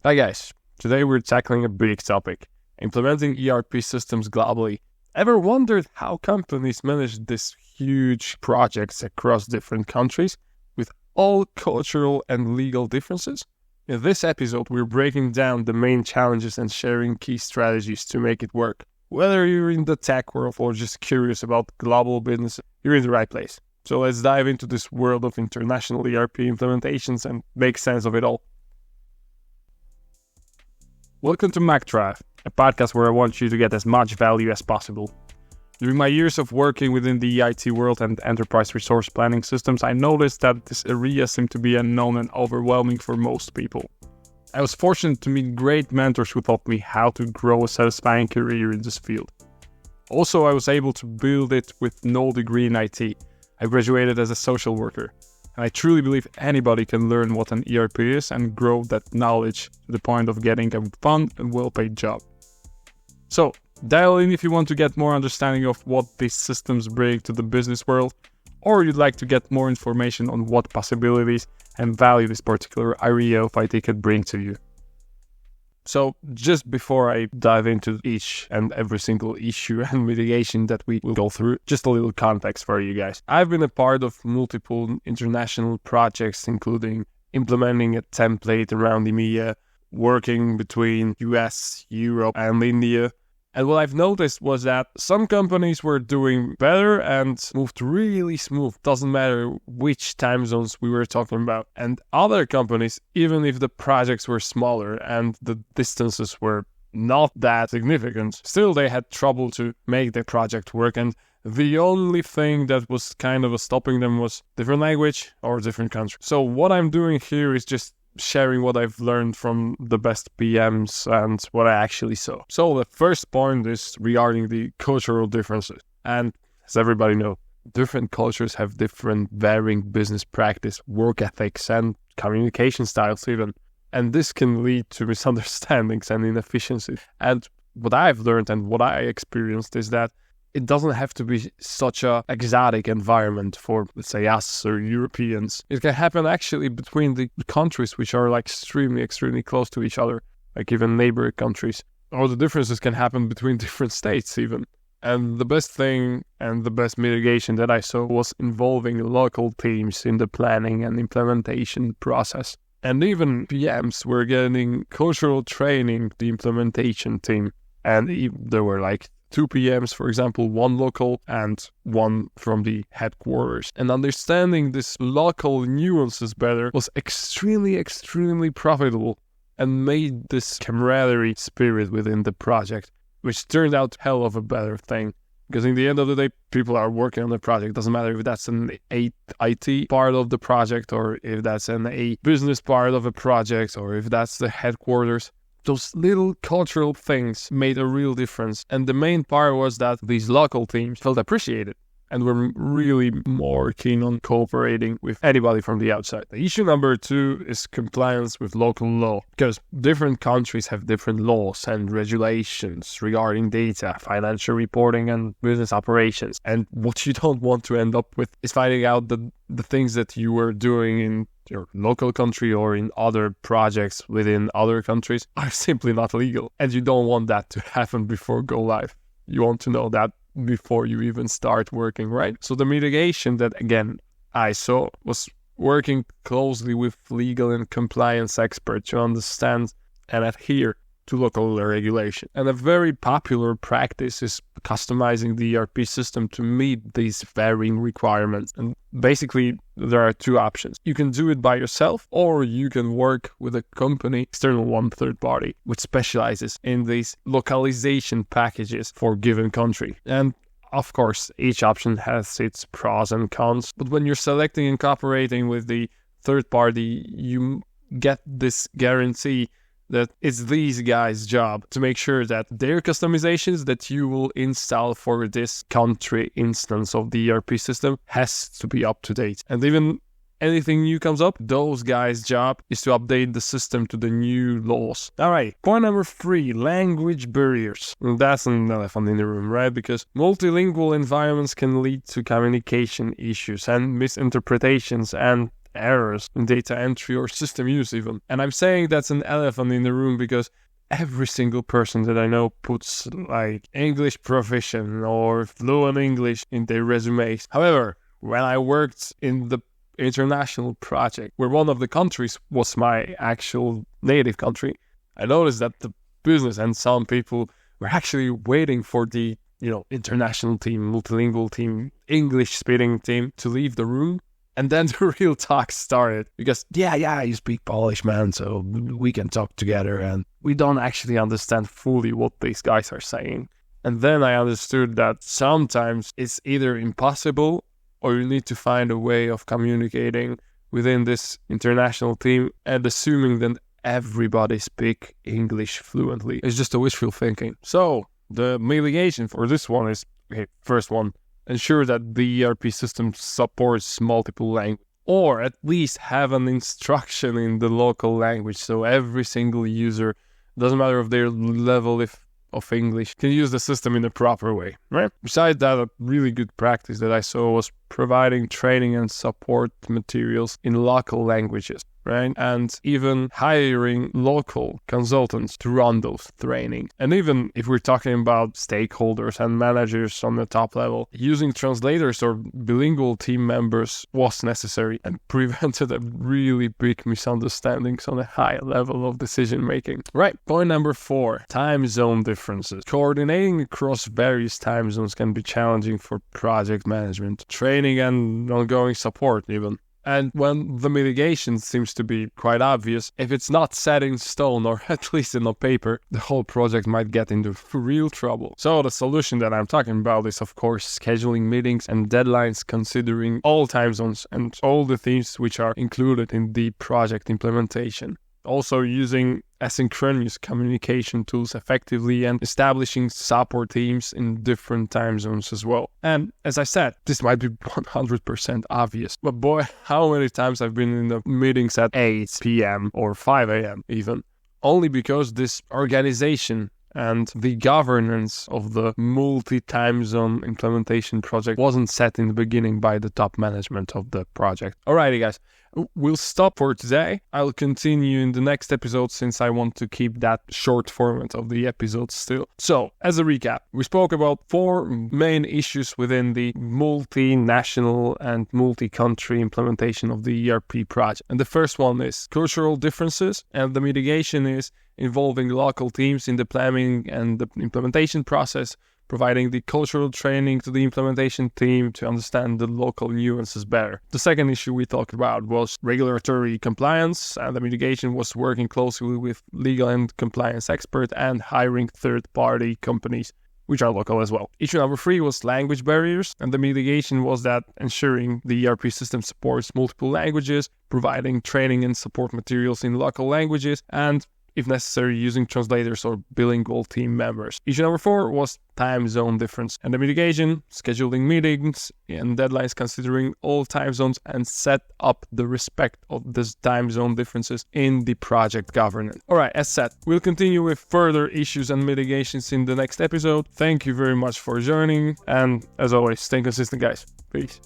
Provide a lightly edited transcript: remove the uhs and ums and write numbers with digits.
Hi guys, today we're tackling a big topic, implementing ERP systems globally. Ever wondered how companies manage these huge projects across different countries with all cultural and legal differences? In this episode, we're breaking down the main challenges and sharing key strategies to make it work. Whether you're in the tech world or just curious about global business, you're in the right place. So let's dive into this world of international ERP implementations and make sense of it all. Welcome to MacDrive, a podcast where I want you to get as much value as possible. During my years of working within the IT world and enterprise resource planning systems, I noticed that this area seemed to be unknown and overwhelming for most people. I was fortunate to meet great mentors who taught me how to grow a satisfying career in this field. Also, I was able to build it with no degree in IT. I graduated as a social worker. And I truly believe anybody can learn what an ERP is and grow that knowledge to the point of getting a fun and well-paid job. So, dial in if you want to get more understanding of what these systems bring to the business world, or you'd like to get more information on what possibilities and value this particular area of IT could bring to you. So, just before I dive into each and every single issue and mitigation that we will go through, just a little context for you guys. I've been a part of multiple international projects, including implementing a template around EMEA, working between US, Europe, and India. And what I've noticed was that some companies were doing better and moved really smooth. Doesn't matter which time zones we were talking about. And other companies, even if the projects were smaller and the distances were not that significant, still they had trouble to make the project work. And the only thing that was kind of stopping them was different language or different country. So what I'm doing here is just sharing what I've learned from the best PMs and what I actually saw. So the first point is regarding the cultural differences. And as everybody knows, different cultures have different varying business practice, work ethics, and communication styles even. And this can lead to misunderstandings and inefficiencies. And what I've learned and what I experienced is that it doesn't have to be such a exotic environment for, let's say, us or Europeans. It can happen actually between the countries which are like extremely close to each other, like even neighboring countries. Or the differences can happen between different states even. And the best thing and the best mitigation that I saw was involving local teams in the planning and implementation process. And even PMs were getting cultural training, the implementation team. And there were like 2 PMs, for example, 1 local and 1 from the headquarters. And understanding this local nuances better was extremely profitable and made this camaraderie spirit within the project, which turned out hell of a better thing. Because in the end of the day, people are working on the project. It doesn't matter if that's an IT part of the project or if that's a business part of a project or if that's the headquarters. Those little cultural things made a real difference. And the main part was that these local teams felt appreciated and were really more keen on cooperating with anybody from the outside. The issue number 2 is compliance with local law, because different countries have different laws and regulations regarding data, financial reporting, and business operations. And what you don't want to end up with is finding out that the things that you were doing in your local country or in other projects within other countries are simply not legal. And you don't want that to happen before go live. You want to know that before you even start working, right? So the mitigation that, again, I saw was working closely with legal and compliance experts to understand and adhere to local regulation. And a very popular practice is customizing the ERP system to meet these varying requirements. And basically, there are 2 options. You can do it by yourself, or you can work with a company, external one, third party, which specializes in these localization packages for a given country. And of course, each option has its pros and cons. But when you're selecting and cooperating with the third party, you get this guarantee that it's these guys' job to make sure that their customizations that you will install for this country instance of the ERP system has to be up to date. And even anything new comes up, those guys' job is to update the system to the new laws. Alright, point number 3, language barriers. And that's an elephant in the room, right? Because multilingual environments can lead to communication issues and misinterpretations and errors in data entry or system use even. And I'm saying that's an elephant in the room because every single person that I know puts like English proficient or fluent English in their resumes. However, when I worked in the international project where one of the countries was my actual native country, I noticed that the business and some people were actually waiting for the international team, multilingual team, English speaking team to leave the room. And then the real talk started because, yeah, you speak Polish, man, so we can talk together. And we don't actually understand fully what these guys are saying. And then I understood that sometimes it's either impossible or you need to find a way of communicating within this international team and assuming that everybody speak English fluently. It's just a wishful thinking. So the mitigation for this one is, first one, ensure that the ERP system supports multiple languages, or at least have an instruction in the local language so every single user, doesn't matter of their level of English, can use the system in a proper way, right? Besides that, a really good practice that I saw was providing training and support materials in local languages, right? And even hiring local consultants to run those trainings. And even if we're talking about stakeholders and managers on the top level, using translators or bilingual team members was necessary and prevented a really big misunderstandings on a high level of decision making. Right, point number 4, time zone differences. Coordinating across various time zones can be challenging for project management, training and ongoing support even. And when the mitigation seems to be quite obvious, if it's not set in stone or at least in a paper, the whole project might get into real trouble. So the solution that I'm talking about is, of course, scheduling meetings and deadlines considering all time zones and all the themes which are included in the project implementation. Also using asynchronous communication tools effectively and establishing support teams in different time zones as well. And as I said, this might be 100% obvious, but boy, how many times I've been in the meetings at 8 p.m. or 5 a.m. even, only because this organization and the governance of the multi-time zone implementation project wasn't set in the beginning by the top management of the project. Alrighty guys, we'll stop for today. I'll continue in the next episode since I want to keep that short format of the episode still. So, as a recap, we spoke about 4 main issues within the multinational and multi-country implementation of the ERP project. And the first one is cultural differences, and the mitigation is involving local teams in the planning and the implementation process, providing the cultural training to the implementation team to understand the local nuances better. The second issue we talked about was regulatory compliance, and the mitigation was working closely with legal and compliance experts and hiring third-party companies, which are local as well. Issue number 3 was language barriers, and the mitigation was that ensuring the ERP system supports multiple languages, providing training and support materials in local languages, and if necessary, using translators or bilingual team members. Issue number 4 was time zone difference, and the mitigation, scheduling meetings and deadlines considering all time zones and set up the respect of these time zone differences in the project governance. Alright, as said, we'll continue with further issues and mitigations in the next episode. Thank you very much for joining, and as always, stay consistent guys. Peace.